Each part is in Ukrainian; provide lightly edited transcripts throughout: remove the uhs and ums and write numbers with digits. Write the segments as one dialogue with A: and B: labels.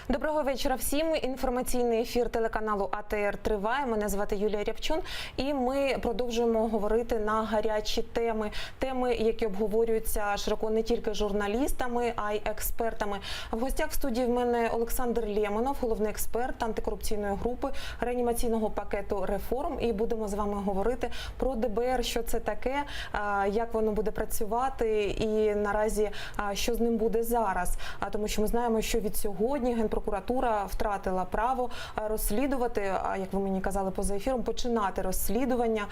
A: Доброго вечора всім. Інформаційний ефір телеканалу АТР триває. Мене звати Юлія Рябчун. І ми продовжуємо говорити на гарячі теми. Теми, які обговорюються широко не тільки журналістами, а й експертами. В гостях в студії в мене Олександр Лємонов, головний експерт антикорупційної групи реанімаційного пакету реформ. І будемо з вами говорити про ДБР, що це таке, як воно буде працювати і наразі що з ним буде зараз. Тому що ми знаємо, що від сьогодні Генпрокуратура втратила право розслідувати, як ви мені казали поза ефіром, починати розслідування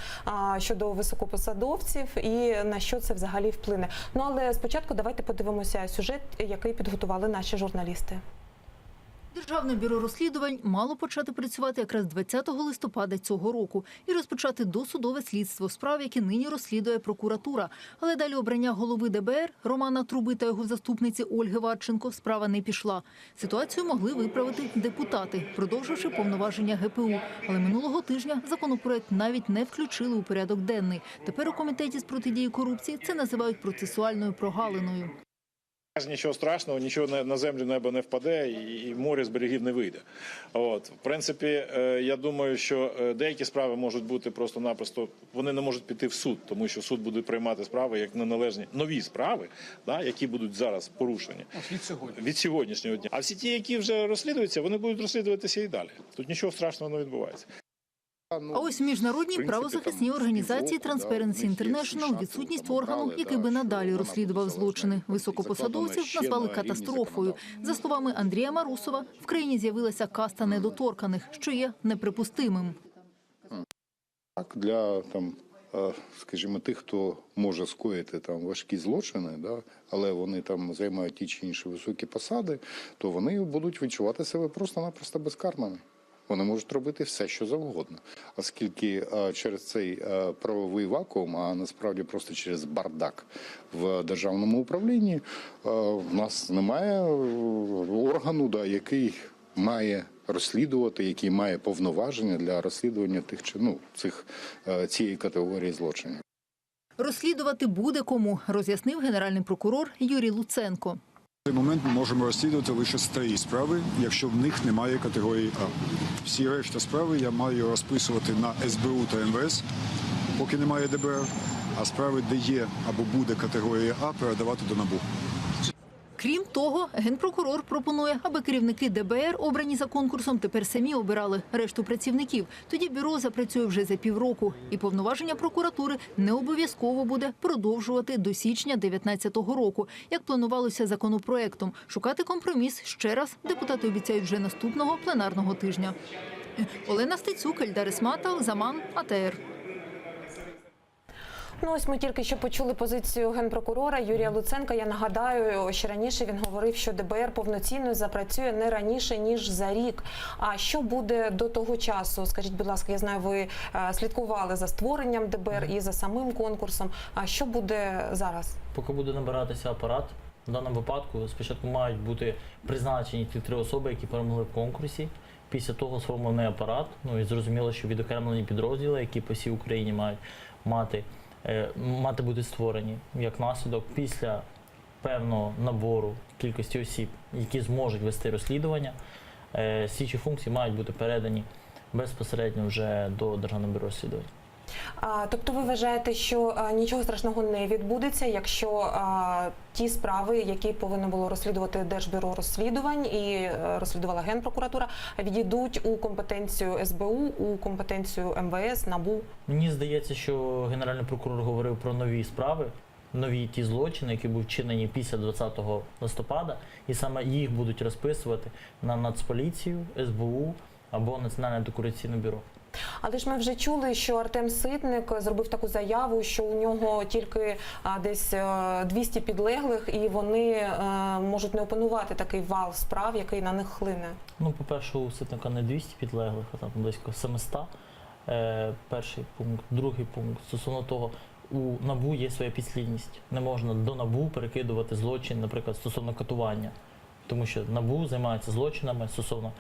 A: щодо високопосадовців і на що це взагалі вплине. Ну, але спочатку давайте подивимося сюжет, який підготували наші журналісти.
B: Державне бюро розслідувань мало почати працювати якраз 20 листопада цього року і розпочати досудове слідство справ, які нині розслідує прокуратура. Але далі обрання голови ДБР Романа Труби та його заступниці Ольги Вадченко справа не пішла. Ситуацію могли виправити депутати, продовживши повноваження ГПУ. Але минулого тижня законопроект навіть не включили у порядок денний. Тепер у Комітеті з протидії корупції це називають процесуальною прогалиною.
C: Нічого страшного, нічого на землю небо не впаде і море з берегів не вийде. В принципі, я думаю, що деякі справи можуть бути просто-напросто, вони не можуть піти в суд, тому що суд буде приймати справи як неналежні нові справи, які будуть зараз порушені від сьогоднішнього дня. А всі ті, які вже розслідуються, вони будуть розслідуватися і далі. Тут нічого страшного не відбувається.
B: А ось в міжнародній правозахисній організації Transparency International відсутність органу, який би надалі розслідував злочини високопосадовців, назвали катастрофою. За словами Андрія Марусова, в країні з'явилася каста недоторканих, що є неприпустимим.
D: Для скажімо, тих, хто може скоїти важкі злочини, але вони займають ті чи інші високі посади, то вони будуть відчувати себе просто-напросто безкарними. Вони можуть робити все, що завгодно. Оскільки через цей правовий вакуум, а насправді просто через бардак в державному управлінні, в нас немає органу, який має розслідувати, який має повноваження для розслідування цієї категорії злочинів.
B: Розслідувати буде кому, роз'яснив генеральний прокурор Юрій Луценко.
E: В цей момент ми можемо розслідувати лише старі справи, якщо в них немає категорії А. Всі решта справи я маю розписувати на СБУ та МВС, поки немає ДБР, а справи, де є або буде категорія А, передавати до НАБУ.
B: Крім того, Генпрокурор пропонує, аби керівники ДБР, обрані за конкурсом, тепер самі обирали решту працівників. Тоді бюро запрацює вже за півроку. І повноваження прокуратури не обов'язково буде продовжувати до січня 2019 року, як планувалося законопроектом. Шукати компроміс ще раз депутати обіцяють вже наступного пленарного тижня. Олена Стецюк, Ельдар Ісматов, Заман, АТР.
A: Ну, ось ми тільки що почули позицію генпрокурора Юрія Луценка. Я нагадаю, що раніше він говорив, що ДБР повноцінно запрацює не раніше, ніж за рік. А що буде до того часу? Скажіть, будь ласка, я знаю, ви слідкували за створенням ДБР і за самим конкурсом. А що буде зараз?
F: Поки буде набиратися апарат, в даному випадку спочатку мають бути призначені ті 3 особи, які перемогли в конкурсі. Після того сформований апарат, і зрозуміло, що відокремлені підрозділи, які по всій Україні мають мати бути створені як наслідок після певного набору кількості осіб, які зможуть вести розслідування. Слідчі функції мають бути передані безпосередньо вже до Державного бюро розслідувань.
A: Тобто ви вважаєте, що нічого страшного не відбудеться, якщо ті справи, які повинно було розслідувати Держбюро розслідувань і розслідувала Генпрокуратура, відійдуть у компетенцію СБУ, у компетенцію МВС, НАБУ?
F: Мені здається, що Генеральний прокурор говорив про нові справи, нові ті злочини, які були вчинені після 20 листопада, і саме їх будуть розписувати на Нацполіцію, СБУ або Національне антикорупційне бюро.
A: Але ж ми вже чули, що Артем Ситник зробив таку заяву, що у нього тільки десь 200 підлеглих, і вони можуть не опанувати такий вал справ, який на них хлине.
F: По-перше, у Ситника не 200 підлеглих, а там близько 700. Перший пункт. Другий пункт. Стосовно того, у НАБУ є своя підслідність. Не можна до НАБУ перекидувати злочин, наприклад, стосовно катування. Тому що НАБУ займається злочинами стосовно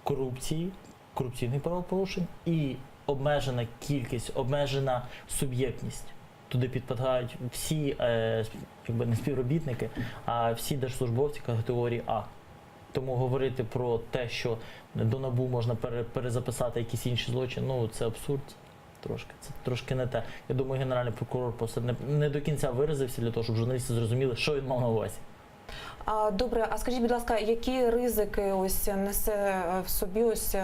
F: корупції, корупційних правопорушень і обмежена кількість, обмежена суб'єктність. Туди підпадають всі, не співробітники, а всі держслужбовці категорії А. Тому говорити про те, що до НАБУ можна перезаписати якісь інші злочини, ну це абсурд. Це трошки не те. Я думаю, генеральний прокурор просто не до кінця виразився для того, щоб журналісти зрозуміли, що він мав на увазі.
A: Добре, а скажіть, будь ласка, які ризики ось несе в собі ось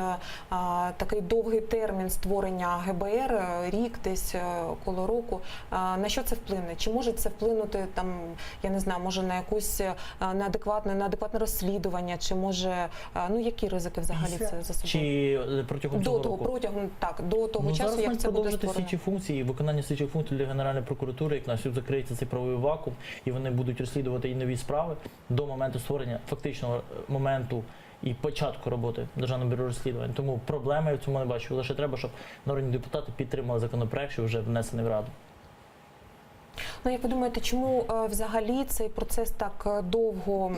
A: такий довгий термін створення ГБР, рік десь коло року? На що це вплине? Чи може це вплинути там, я не знаю, може на якусь неадекватне розслідування, чи може, ну які ризики взагалі це за собою?
F: Чи протягом цього року?
A: До того часу, як це буде
F: продовжити
A: створено?
F: слідчі функції, виконання слідчих функцій для Генеральної прокуратури, як наслідок закриється цей правовий вакуум, і вони будуть розслідувати і нові справи до моменту створення, фактичного моменту і початку роботи Державного бюро розслідувань. Тому проблеми я в цьому не бачу. Лише треба, щоб народні депутати підтримали законопроект, що вже внесений в Раду.
A: Ну, як ви думаєте, чому взагалі цей процес так довго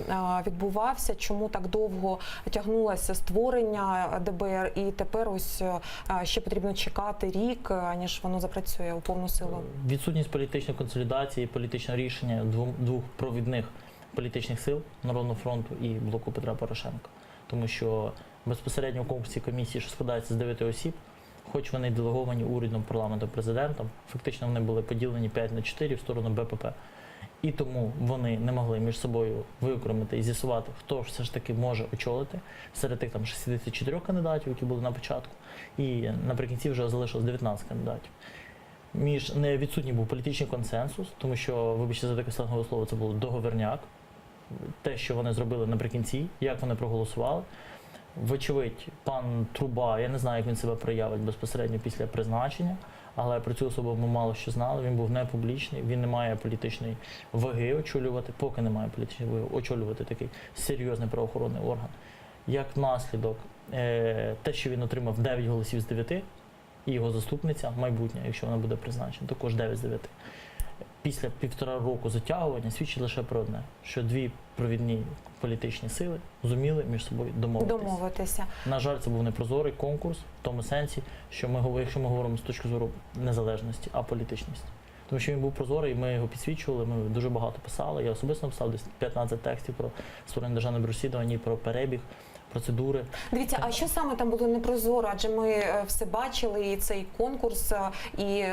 A: відбувався? Чому так довго тягнулося створення ДБР? І тепер ось ще потрібно чекати рік, ніж воно запрацює у повну силу?
F: Відсутність політичної консолідації, політичного рішення двох провідних політичних сил Народного фронту і блоку Петра Порошенка. Тому що безпосередньо в конкурсі комісії, що складається з 9 осіб, хоч вони й делеговані урядом, парламентом, президентом, фактично вони були поділені 5/4 в сторону БПП. І тому вони не могли між собою виокремити і з'ясувати, хто ж все ж таки може очолити серед тих там 64 кандидатів, які були на початку. І наприкінці вже залишилось 19 кандидатів. Відсутній був політичний консенсус, тому що, вибачте за таке сленгове слово, це був договірняк. Те, що вони зробили наприкінці, як вони проголосували. Вочевидь, пан Труба, я не знаю, як він себе проявить безпосередньо після призначення, але про цю особу ми мало що знали, він був не публічний, він не має політичної ваги очолювати, поки не має політичної ваги очолювати такий серйозний правоохоронний орган. Як наслідок, те, що він отримав 9 голосів з 9, і його заступниця, майбутня, якщо вона буде призначена, також 9 з 9. Після 1,5 року затягування свідчить лише про одне, що дві провідні політичні сили зуміли між собою домовитися. На жаль, це був непрозорий конкурс в тому сенсі, що якщо ми говоримо з точки зору незалежності, а політичності. Тому що він був прозорий, ми його підсвічували, ми дуже багато писали. Я особисто написав десь 15 текстів про створення державного розслідування, про перебіг, процедури.
A: Дивіться, а що саме там було непрозоро? Адже ми все бачили, і цей конкурс, і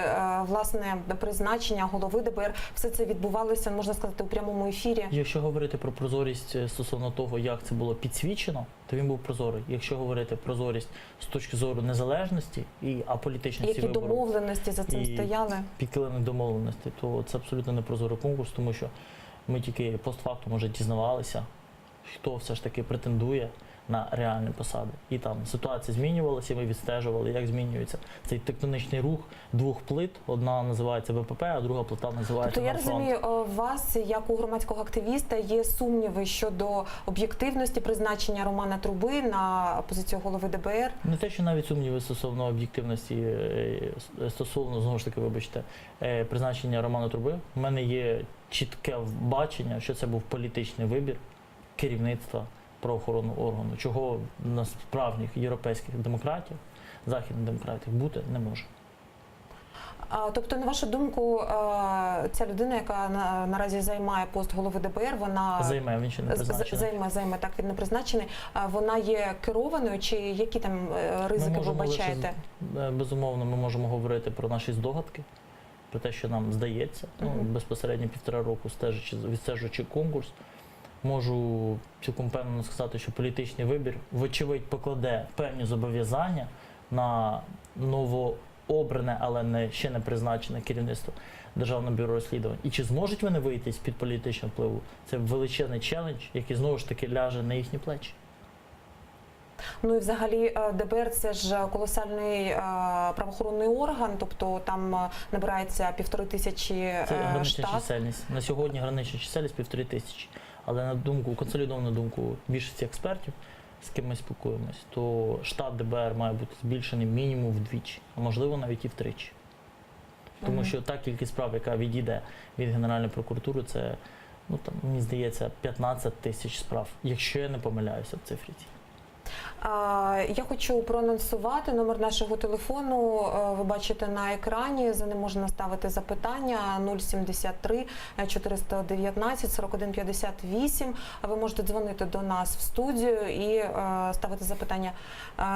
A: власне призначення голови ДБР, все це відбувалося, можна сказати, у прямому ефірі.
F: Якщо говорити про прозорість стосовно того, як це було підсвічено, то він був прозорий. Якщо говорити прозорість з точки зору незалежності і аполітичності
A: які
F: вибору,
A: домовленості за цим стояли?
F: Підкилених домовленостей, то це абсолютно не прозорий конкурс, тому що ми тільки постфактум вже дізнавалися, хто все ж таки претендує на реальні посади. І там ситуація змінювалася, і ми відстежували, як змінюється цей тектонічний рух двох плит. Одна називається ВПП, а друга плита називається
A: Тобто я
F: «Нацфронт».
A: розумію, у вас, як у громадського активіста, є сумніви щодо об'єктивності призначення Романа Труби на позицію голови ДБР?
F: Не те, що навіть сумніви стосовно об'єктивності, стосовно, знову ж таки, вибачте, призначення Романа Труби. У мене є чітке бачення, що це був політичний вибір керівництва правоохоронного органу, чого на справжніх європейських демократів, західних демократів бути не може.
A: Тобто, на вашу думку, ця людина, яка наразі займає пост голови ДБР, вона
F: він ще не призначений.
A: Займе, так, він не призначений. Вона є керованою, чи які там ризики ви бачаєте?
F: Безумовно, ми можемо говорити про наші здогадки, про те, що нам здається. Безпосередньо 1,5 року відстежуючи конкурс, можу цілком впевнено сказати, що політичний вибір, вочевидь, покладе певні зобов'язання на новообране, але ще не призначене керівництво Державного бюро розслідувань. І чи зможуть вони вийти з-під політичного впливу? Це величезний челендж, який знову ж таки ляже на їхні плечі.
A: Ну і взагалі ДБР – це ж колосальний правоохоронний орган, тобто там набирається 1500
F: Це гранична
A: штат.
F: чисельність. На сьогодні гранична чисельність 1500. Але на думку, консолідовану думку більшості експертів, з ким ми спілкуємось, то штат ДБР має бути збільшений мінімум вдвічі, а можливо навіть і втричі. Тому що та кількість справ, яка відійде від Генеральної прокуратури, це, мені здається, 15 000 справ, якщо я не помиляюся в цифрі.
A: Я хочу проанонсувати номер нашого телефону. Ви бачите на екрані. За ним можна ставити запитання 073 419 41 58. Ви можете дзвонити до нас в студію і ставити запитання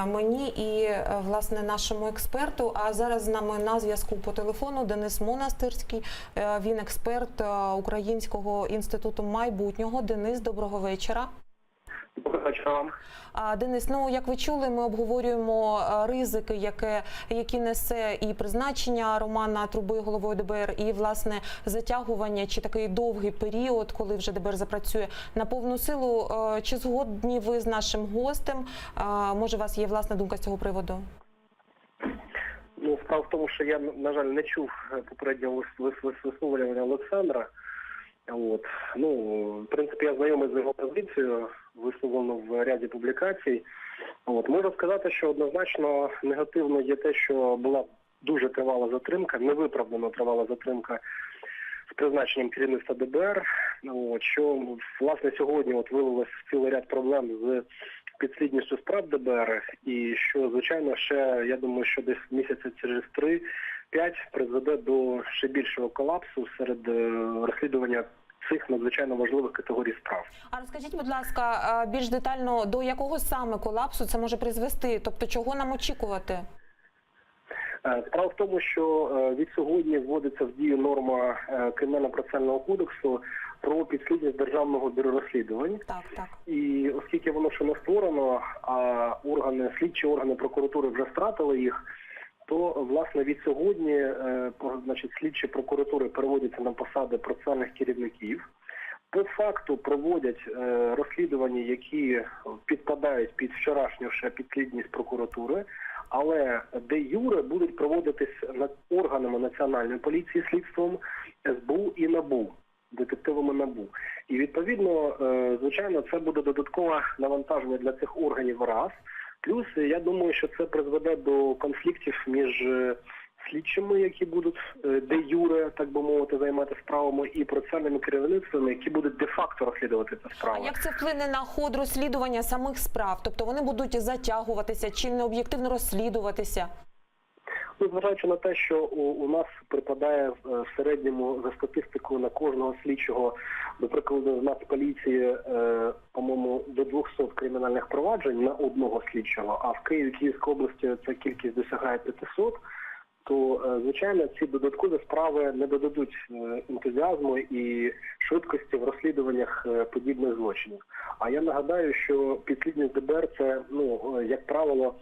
A: мені і, власне, нашому експерту. А зараз з нами на зв'язку по телефону Денис Монастирський. Він експерт Українського інституту майбутнього. Денис, доброго вечора.
G: Доброго вечора вам.
A: Денис, ну як ви чули, ми обговорюємо ризики, які несе і призначення Романа Труби головою ДБР, і власне затягування чи такий довгий період, коли вже ДБР запрацює на повну силу. Чи згодні ви з нашим гостем? Може, у вас є власна думка з цього приводу?
G: Ну, справа в тому, що я, на жаль, не чув попереднього висловлювання Олександра. Ну, в принципі, я знайомий з його позицією, висловлено в ряді публікацій. Можу сказати, що однозначно негативно є те, що була дуже тривала затримка, невиправдано тривала затримка з призначенням керівництва ДБР, що, власне, сьогодні вилилось цілий ряд проблем з підслідністю справ ДБР, і що, звичайно, ще, я думаю, що десь місяця через 3-5 призведе до ще більшого колапсу серед розслідування цих надзвичайно важливих категорій справ. А
A: розкажіть, будь ласка, більш детально, до якого саме колапсу це може призвести? Тобто, чого нам очікувати?
G: Справа в тому, що від сьогодні вводиться в дію норма Кримінально-процесуального кодексу про підслідність Державного бюро розслідувань.
A: Так.
G: І оскільки воно ще не створено, а слідчі органи прокуратури вже втратили їх, то, власне, від сьогодні слідчі прокуратури переводяться на посади процесуальних керівників. По факту проводять розслідування, які підпадають під вчорашню ще підслідність прокуратури, але де юре будуть проводитись органами Національної поліції, слідством СБУ і НАБУ, детективами НАБУ. І, відповідно, звичайно, це буде додаткове навантаження для цих органів раз. Плюс, я думаю, що це призведе до конфліктів між слідчими, які будуть де юре, так би мовити, займатися справами, і процесуальними керівництвами, які будуть де-факто розслідувати ці справи.
A: А як це вплине на ход розслідування самих справ? Тобто вони будуть затягуватися чи не об'єктивно розслідуватися?
G: Ну, зважаючи на те, що у нас припадає в середньому за статистикою на кожного слідчого, до прикладу, з Нацполіції, по-моєму, до 200 кримінальних проваджень на одного слідчого, а в Києві, Київській області ця кількість досягає 500, то, звичайно, ці додаткові справи не додадуть ентузіазму і швидкості в розслідуваннях подібних злочинів. А я нагадаю, що підслідність ДБР – це, як правило,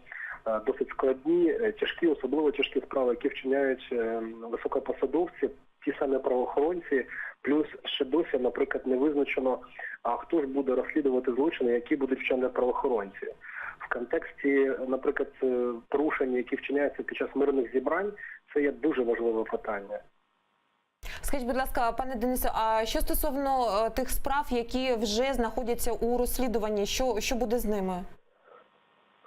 G: досить складні, тяжкі, особливо тяжкі справи, які вчиняють високопосадовці, ті самі правоохоронці, плюс ще досі, наприклад, не визначено, а хто ж буде розслідувати злочини, які будуть вчинені правоохоронці. В контексті, наприклад, порушень, які вчиняються під час мирних зібрань, це є дуже важливе питання.
A: Скажіть, будь ласка, пане Денисо, а що стосовно тих справ, які вже знаходяться у розслідуванні, що буде з ними?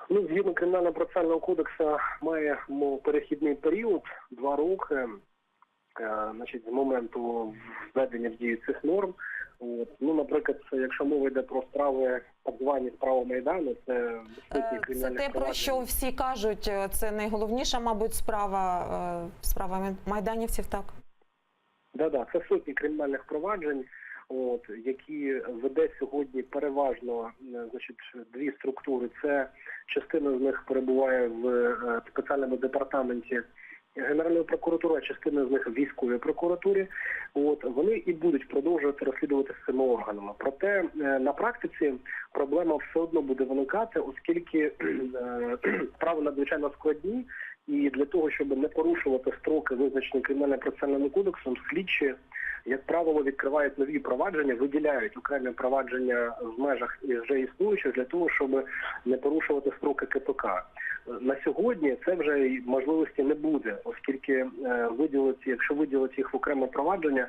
G: Ну, згідно Кримінально-процесуального кодексу має перехідний період, 2 роки, з моменту введення в дію цих норм. Ну, наприклад, якщо мова йде про справи, так звані справи Майдану, це безпеки кримінальних
A: Це те, про що всі кажуть, це найголовніша, мабуть, справа майданівців, так?
G: Так, це сотні кримінальних проваджень, які веде сьогодні переважно 2 структури. Це частина з них перебуває в спеціальному департаменті Генеральної прокуратури, а частина з них в військовій прокуратурі. Вони і будуть продовжувати розслідувати з цими органами. Проте на практиці проблема все одно буде виникати, оскільки справи надзвичайно складні, і для того, щоб не порушувати строки, визначені Кримінально-процесуальним кодексом, слідчі, як правило, відкривають нові провадження, виділяють окремі провадження в межах вже існуючих для того, щоб не порушувати строки КПК. На сьогодні це вже можливості не буде, оскільки якщо виділити їх в окреме провадження,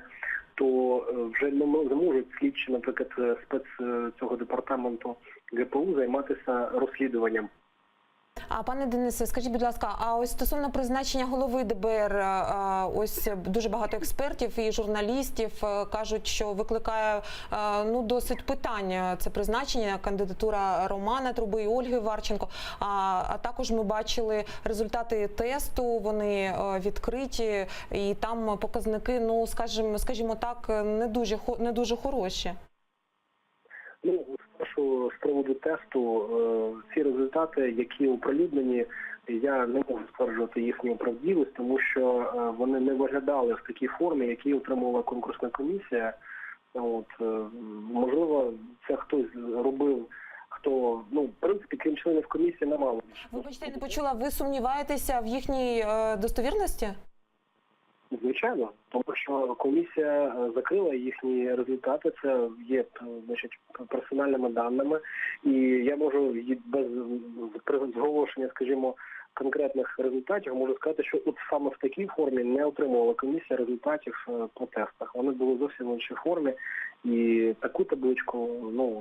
G: то вже не можуть слідчі, наприклад, цього департаменту ГПУ займатися розслідуванням
A: А пане Денисе, скажіть, будь ласка, а ось стосовно призначення голови ДБР, ось дуже багато експертів і журналістів кажуть, що викликає досить питання це призначення, кандидатура Романа Труби і Ольги Варченко. А також ми бачили результати тесту, вони відкриті, і там показники, скажімо так, не дуже хороші.
G: Спершу з приводу тесту, ці результати, які оприлюднені, я не можу стверджувати їхню правдивість, тому що вони не виглядали в такій формі, які отримувала конкурсна комісія. Можливо, це хтось робив, в принципі, крім членів комісії, немало.
A: Вибачте, я не почула, ви сумніваєтеся в їхній достовірності?
G: Звичайно, тому що комісія закрила їхні результати, це є, персональними даними, і я можу без зголошення, скажімо, конкретних результатів, можу сказати, що от саме в такій формі не отримувала комісія результатів по тестах. Вони були зовсім в іншій формі, і таку табличку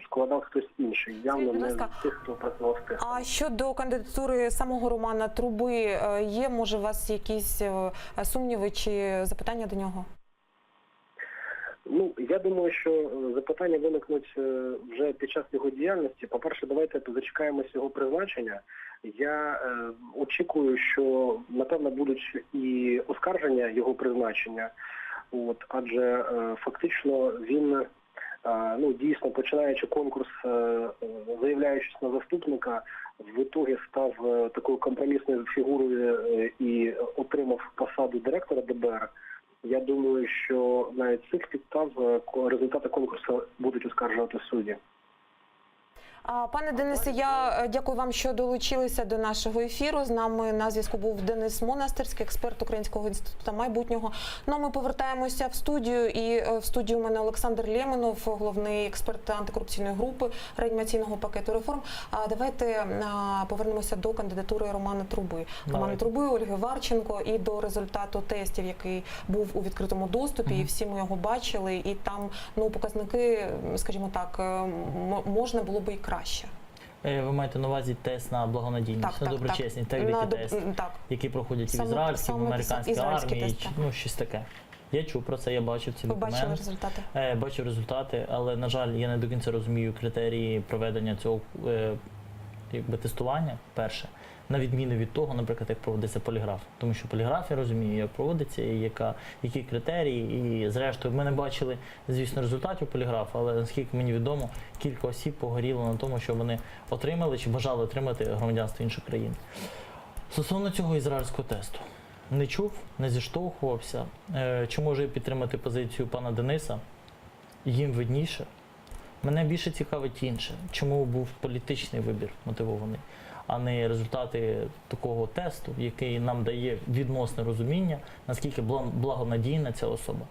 G: складав хтось інший, явно не тих, хто працював з тестом.
A: А щодо кандидатури самого Романа Труби, є, може, у вас якісь сумніви чи запитання до нього?
G: Я думаю, що запитання виникнуть вже під час його діяльності. По-перше, давайте зачекаємось його призначення. Я очікую, що, напевно, будуть і оскарження його призначення, адже фактично він, дійсно, починаючи конкурс, заявляючись на заступника, в ітогі став такою компромісною фігурою і отримав посаду директора ДБР. Я думаю, що навіть з цих підстав результати конкурсу будуть оскаржувати судді.
A: Пане Денисе, я дякую вам, що долучилися до нашого ефіру. З нами на зв'язку був Денис Монастирський, експерт Українського інституту майбутнього. Ми повертаємося в студію, і в студії у мене Олександр Лєминов, головний експерт антикорупційної групи реанімаційного пакету реформ. Давайте повернемося до кандидатури Романа Труби. Романа Труби, Ольги Варченко і до результату тестів, який був у відкритому доступі, і всі ми його бачили, і там показники, скажімо так, можна було би і краще.
F: Ви маєте на увазі тест на благонадійність, на доброчесність, тест, які проходять і в ізраїльській, в американській армії, щось таке. Я чув про це, я бачив ці документи.
A: Ви бачили результати?
F: Бачив результати, але, на жаль, я не до кінця розумію критерії проведення цього тестування, перше. На відміну від того, наприклад, як проводиться поліграф. Тому що поліграф, я розумію, як проводиться, і які критерії. І зрештою, ми не бачили, звісно, результатів поліграфу, але наскільки мені відомо, кілька осіб погоріло на тому, що вони отримали чи бажали отримати громадянство інших країн. Стосовно цього ізраїльського тесту. Не чув, не зіштовхувався. Чи можу я підтримати позицію пана Дениса? Їм видніше. Мене більше цікавить інше. Чому був політичний вибір мотивований, а не результати такого тесту, який нам дає відносне розуміння, наскільки благонадійна ця особа.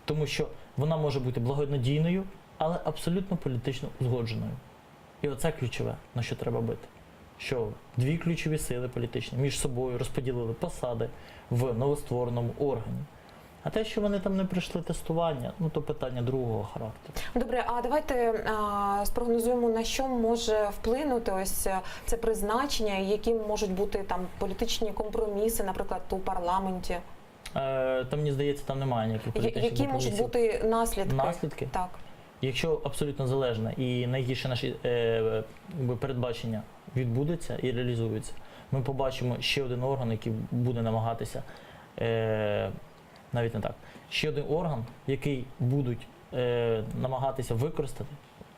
F: Тому що вона може бути благонадійною, але абсолютно політично узгодженою. І оце ключове, на що треба бити. Що дві ключові сили політичні між собою розподілили посади в новоствореному органі. А те, що вони там не пройшли тестування, то питання другого характеру.
A: Добре, а давайте спрогнозуємо, на що може вплинути ось це призначення, і які можуть бути там політичні компроміси, наприклад, у парламенті.
F: Там, мені здається, там немає ніяких політичних
A: компромісів. Які можуть бути наслідки?
F: Наслідки?
A: Так.
F: Якщо абсолютно залежне і найгірше наші передбачення відбудеться і реалізуються, ми побачимо ще один орган, який буде намагатися, навіть не так, ще один орган, який будуть намагатися використати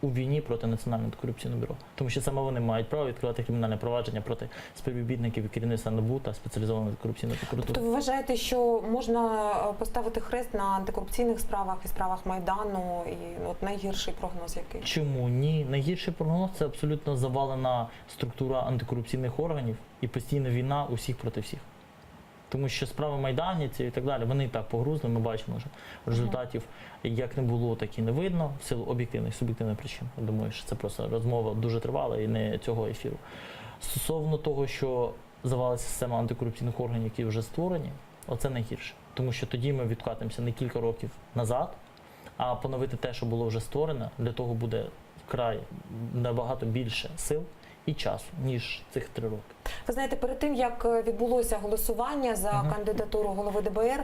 F: у війні проти Національного антикорупційного бюро. Тому що саме вони мають право відкривати кримінальне провадження проти співробітників і керівництва НАБУ та спеціалізованої антикорупційної прокуратури.
A: Тобто ви вважаєте, що можна поставити хрест на антикорупційних справах і справах Майдану, і найгірший прогноз який?
F: Чому ні? Найгірший прогноз – це абсолютно завалена структура антикорупційних органів і постійна війна усіх проти всіх. Тому що справи майданівців і так далі, вони і так погрузли, ми бачимо вже результатів, як не було, так і не видно, в силу об'єктивних, суб'єктивних причин. Я думаю, що це просто розмова дуже тривала і не цього ефіру. Стосовно того, що завалиться система антикорупційних органів, які вже створені, оце найгірше. Тому що тоді ми відкатимося не кілька років назад, а поновити те, що було вже створено, для того буде вкрай набагато більше сил і часу, ніж цих 3 роки.
A: Ви знаєте, перед тим, як відбулося голосування за кандидатуру голови ДБР,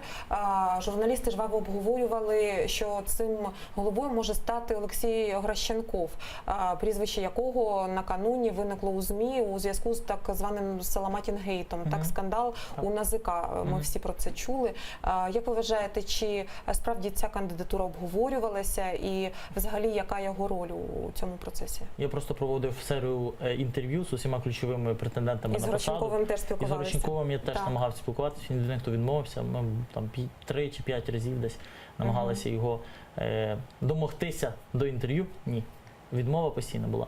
A: журналісти жваво обговорювали, що цим головою може стати Олексій Гращенков, прізвище якого накануні виникло у ЗМІ у зв'язку з так званим Саламатінгейтом. Так, скандал у НАЗК. Ми всі про це чули. Як ви вважаєте, чи справді ця кандидатура обговорювалася і взагалі яка його роль у цьому процесі?
F: Я просто проводив серію інтерв'ю з усіма ключовими претендентами
A: І з
F: на посаду.
A: Гращенковим теж
F: І з
A: спілкувалися?
F: Гращенковим я теж
A: Так.
F: намагався спілкуватися, він єдиний, хто відмовився. Ми там 3 чи 5 разів десь намагалися його домогтися до інтерв'ю. Ні. Відмова постійно була.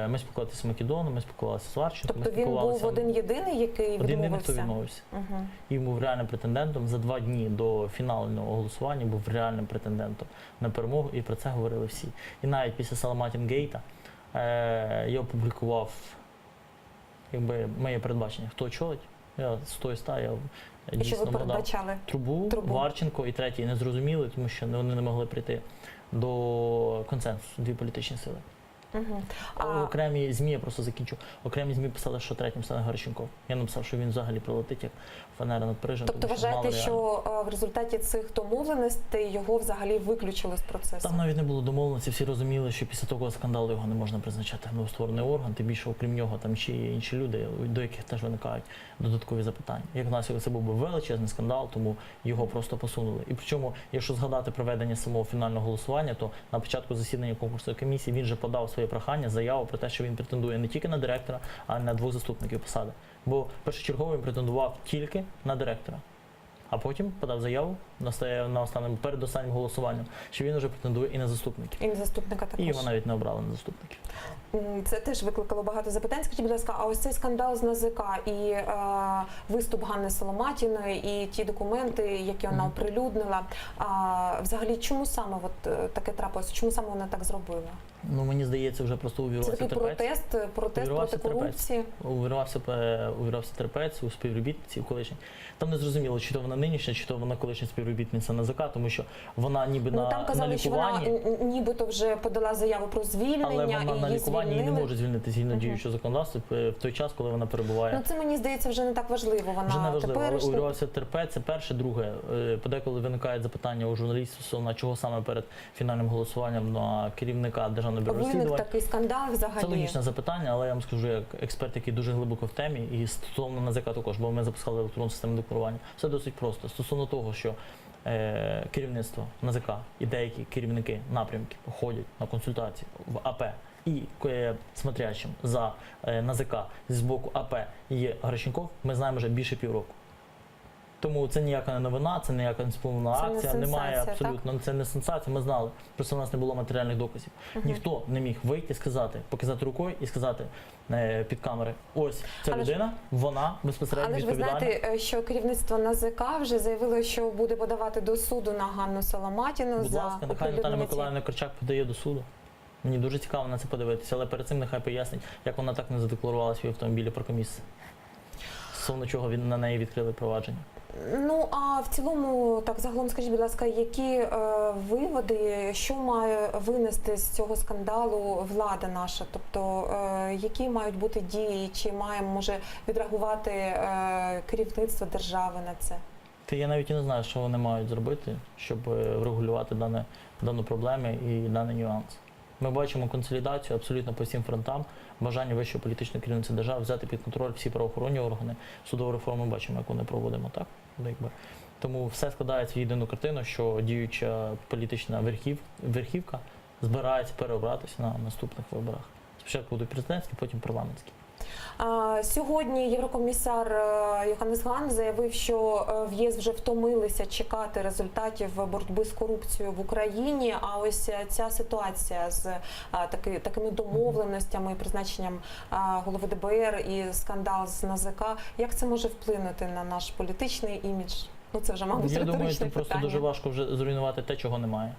F: Ми спілкувалися з Македоном, ми спілкувалися з Варченком.
A: Тобто він був один-єдиний, який
F: Один-єдиний, хто
A: відмовився?
F: відмовився.
A: Угу.
F: І був реальним претендентом. За 2 дні до фінального голосування був реальним претендентом на перемогу, і про це говорили всі. І навіть після Саламатінгейта я опублікував моє передбачення, хто очолить. Я з тої ста, я
A: І що
F: дійсно
A: ви
F: надав
A: передбачали?
F: Трубу, Варченко і третій не зрозуміли, тому що вони не могли прийти до консенсусу, 2 політичні сили.
A: Угу.
F: Окремі ЗМІ, я просто закінчу, окремі ЗМІ писали, що третім стане Гращенков. Я написав, що він взагалі прилетить як фанера над Парижем.
A: Тобто
F: тому що
A: вважаєте,
F: мало реально.
A: що в результаті цих домовленостей його взагалі виключили з процесу?
F: Там навіть не було домовленості, всі розуміли, що після такого скандалу його не можна призначати в новостворений орган, тим більше, окрім нього, там ще є інші люди, до яких теж виникають додаткові запитання. Як наслідок, це був би величезний скандал, тому його просто посунули. І причому, якщо згадати проведення самого фінального голосування, то на початку засідання конкурсної комісії він же подав своє прохання, заяву про те, що він претендує не тільки на директора, а й на 2 заступників посади. Бо першочергово він претендував тільки на директора. А потім подав заяву перед останнім голосуванням, що він вже претендує і на заступників.
A: І заступника також.
F: І його навіть не обрали на заступників.
A: Це теж викликало багато запитань. Скажіть, будь ласка, а ось цей скандал з НАЗК і виступ Ганни Соломатіної, і ті документи, які вона оприлюднила, взагалі чому саме таке трапилося? Чому саме вона так зробила?
F: Ну, мені здається, вже просто
A: Це
F: увірвався
A: такий
F: терпець.
A: протест проти корупції?
F: Увірвався терпець у співробітниці колишній. Там не зрозуміло, чи то вона нинішня, чи то вона колишня співробітниця НАЗК, тому що вона ніби
A: Там
F: на
A: казали, що вона
F: лікуванні.
A: нібито вже подала заяву про звільнення,
F: Але вона
A: і
F: на
A: її
F: лікуванні її не
A: звільнили.
F: може звільнити згідно діючого законодавства в той час, коли вона перебуває.
A: Ну це, мені здається, вже не так важливо. Вона
F: Вже не важливо, але
A: теперішня.
F: увірвався терпець. Це перше. Друге, подеколи виникають запитання у журналістів стосовно чого саме перед фінальним голосуванням на керівника Державного бюро
A: Виник
F: розслідувань.
A: такий скандал взагалі.
F: Це логічне запитання, але я вам скажу, як експерт, який дуже глибоко в темі, і стосовно НАЗК також, бо ми запускали електронну систему декларування. Все досить просто. Стосовно того, що керівництво НАЗК і деякі керівники напрямків ходять на консультації в АП і смотрящим за НАЗК з боку АП є Гращенков, ми знаємо вже більше півроку. Тому це ніяка не новина, це ніяка несповнена
A: Це не
F: акція, немає
A: сенсація,
F: абсолютно. Це не сенсація, ми знали. Просто в нас не було матеріальних доказів. Ніхто не міг вийти, сказати, показати рукою і сказати під камери, ось ця
A: Але ж-
F: людина, вона безпосередньо
A: Але ж ви
F: відповідальна.
A: знаєте, що керівництво НАЗК вже заявило, що буде подавати до суду на Ганну Соломатіну
F: Будь
A: за
F: ласка, нехай Наталя
A: оприлюднення
F: Миколаївна Корчак подає до суду. Мені дуже цікаво на це подивитися, але перед цим нехай пояснить, як вона так не задекларувала свій автомобіль про комісію. Стосовно чого на неї відкрили провадження.
A: Ну, а в цілому, так, загалом, скажіть, будь ласка, які виводи, що має винести з цього скандалу влада наша? Тобто, які мають бути дії, чи має, може, відреагувати керівництво держави на це?
F: Я навіть і не знаю, що вони мають зробити, щоб врегулювати дану проблему і даний нюанс. Ми бачимо консолідацію абсолютно по всім фронтам, бажання вищого політичного керівництва держави взяти під контроль всі правоохоронні органи. Судову реформу бачимо, яку не проводимо, так? Тому все складається в єдину картину, що діюча політична верхівка збирається переобратися на наступних виборах. Спочатку будуть президентські, потім парламентські.
A: Сьогодні єврокомісар Йоханнес Хан заявив, що в ЄС вже втомилися чекати результатів боротьби з корупцією в Україні. А ось ця ситуація з такими домовленостями і призначенням голови ДБР і скандал з НАЗК, як це може вплинути на наш політичний імідж? Ну це вже, мабуть,
F: Я
A: риторичне
F: думаю, що
A: питання.
F: просто дуже важко вже зруйнувати те, чого немає.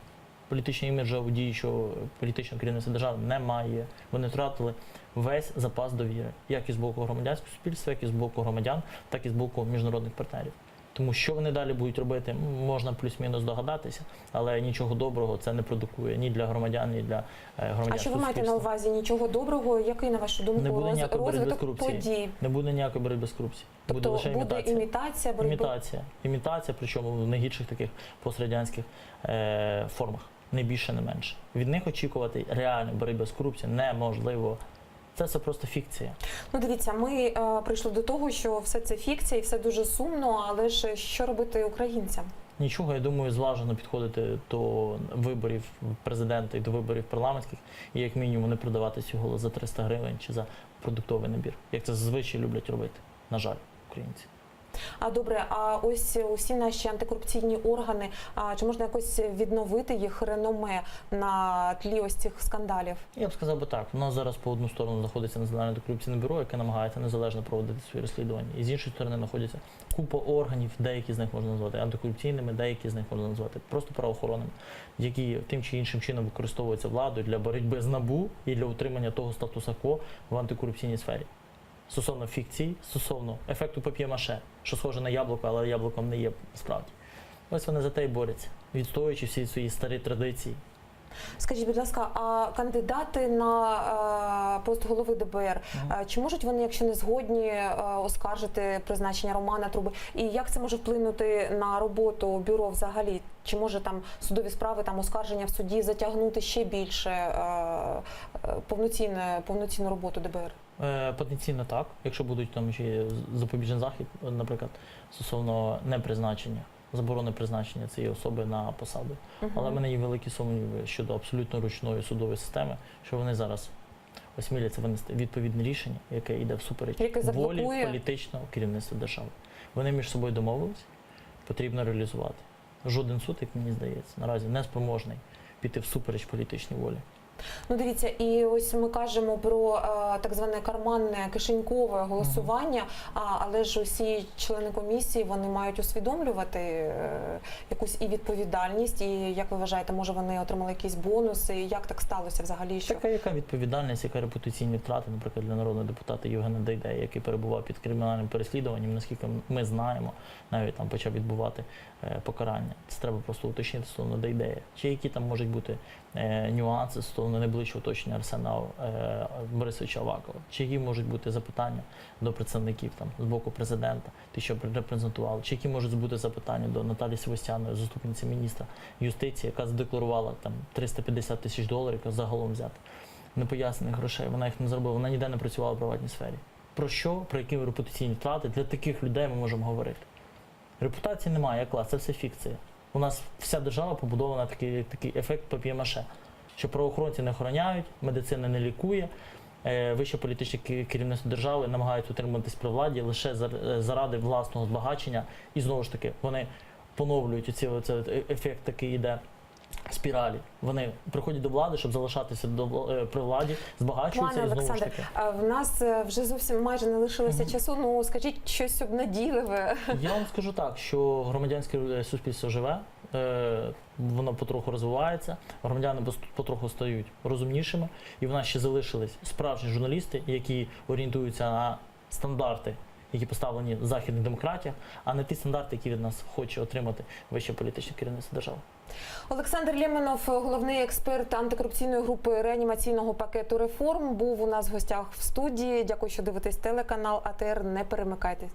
F: Політичний імідж у діючого політичного керівництва держави немає. Вони втратили весь запас довіри, як і з боку громадянського суспільства, як і з боку громадян, так і з боку міжнародних партнерів. Тому що вони далі будуть робити, можна плюс-мінус догадатися, але нічого доброго це не продукує ні для громадян, ні для громадян.
A: А що ви маєте на увазі? Нічого доброго? Який, на вашу думку,
F: Не буде ніякої боротьби з
A: розвиток
F: корупцією.
A: подій?
F: Не буде ніякої боротьби з корупцією. Буде
A: Тобто
F: лише
A: буде імітація боротьби?
F: Імітація, причому в найгірших таких пострадянських формах. Не більше, не менше. Від них очікувати реальної боротьби з корупцією неможливо. Це все просто фікція.
A: Ну, дивіться, ми прийшли до того, що все це фікція і все дуже сумно, але ж що робити українцям?
F: Нічого, я думаю, зважено підходити до виборів президента і до виборів парламентських, і як мінімум не продавати свій голос за 300 гривень чи за продуктовий набір, як це зазвичай люблять робити, на жаль, українці.
A: А добре, а ось усі наші антикорупційні органи, чи можна якось відновити їх реноме на тлі ось цих скандалів?
F: Я б сказав би так, у нас зараз по одну сторону знаходиться Національне антикорупційне бюро, яке намагається незалежно проводити свої розслідування, і з іншої сторони знаходиться купа органів, деякі з них можна назвати антикорупційними, деякі з них можна назвати просто правоохоронними, які тим чи іншим чином використовуються владою для боротьби з НАБУ і для утримання того статусу-кво в антикорупційній сфері. Стосовно фікцій, стосовно ефекту пап'є-маше, що схоже на яблуко, але яблуком не є справді. Ось вони за те й борються, відстоюючи всі свої старі традиції.
A: Скажіть, будь ласка, а кандидати на пост голови ДБР, чи можуть вони, якщо не згодні, оскаржити призначення Романа Труби? І як це може вплинути на роботу бюро взагалі? Чи може там судові справи, там оскарження в суді затягнути ще більше повноцінну роботу ДБР?
F: Потенційно так, якщо будуть там ще запобіжний захід, наприклад, стосовно непризначення, заборони призначення цієї особи на посаду. Але в мене є великі сумніви щодо абсолютно ручної судової системи, що вони зараз осміляться винести відповідне рішення, яке йде всупереч волі політичного керівництва держави. Вони між собою домовились, потрібно реалізувати. Жоден суд, як мені здається, наразі не спроможний піти всупереч політичній волі.
A: Ну, дивіться, і ось ми кажемо про так зване карманне кишенькове голосування, але ж усі члени комісії, вони мають усвідомлювати якусь і відповідальність, і, як ви вважаєте, може вони отримали якісь бонуси, як так сталося взагалі? Що...
F: Така яка відповідальність, яка репутаційні втрати, наприклад, для народного депутата Євгена Дейдея, який перебував під кримінальним переслідуванням, наскільки ми знаємо, навіть там почав відбувати покарання. Це треба просто уточнити стосовно Дейдея. Чи які там можуть бути нюанси стосовно найближчого оточення Арсена Борисовича Авакова? Чи які можуть бути запитання до представників там з боку президента, ті, що репрезентували? Чи які можуть бути запитання до Наталії Севастьянової, заступниці міністра юстиції, яка задекларувала там 350 тисяч доларів, яка загалом взята непояснених грошей? Вона їх не заробила, вона ніде не працювала в приватній сфері. Про що, про які репутаційні втрати для таких людей ми можемо говорити? Репутації немає, як клас, це все фікція. У нас вся держава побудована на такий ефект пап'є-маше, що правоохоронці не охороняють, медицина не лікує, вище політичне керівництво держави намагаються утримуватись при владі лише заради власного збагачення. І знову ж таки, вони поновлюють оцей ефект, такий йде спіралі. Вони приходять до влади, щоб залишатися при владі, збагачуються і знову ж таки.
A: В нас вже зовсім майже не лишилося часу. Ну, скажіть щось обнадійливе.
F: Я вам скажу так, що громадянське суспільство живе, воно потроху розвивається, громадяни потроху стають розумнішими, і в нас ще залишились справжні журналісти, які орієнтуються на стандарти, які поставлені в західних демократіях, а не ті стандарти, які від нас хоче отримати вище політичне керівництво держави.
A: Олександр Лєменов, головний експерт антикорупційної групи реанімаційного пакету реформ, був у нас в гостях в студії. Дякую, що дивитесь телеканал АТР. Не перемикайтесь.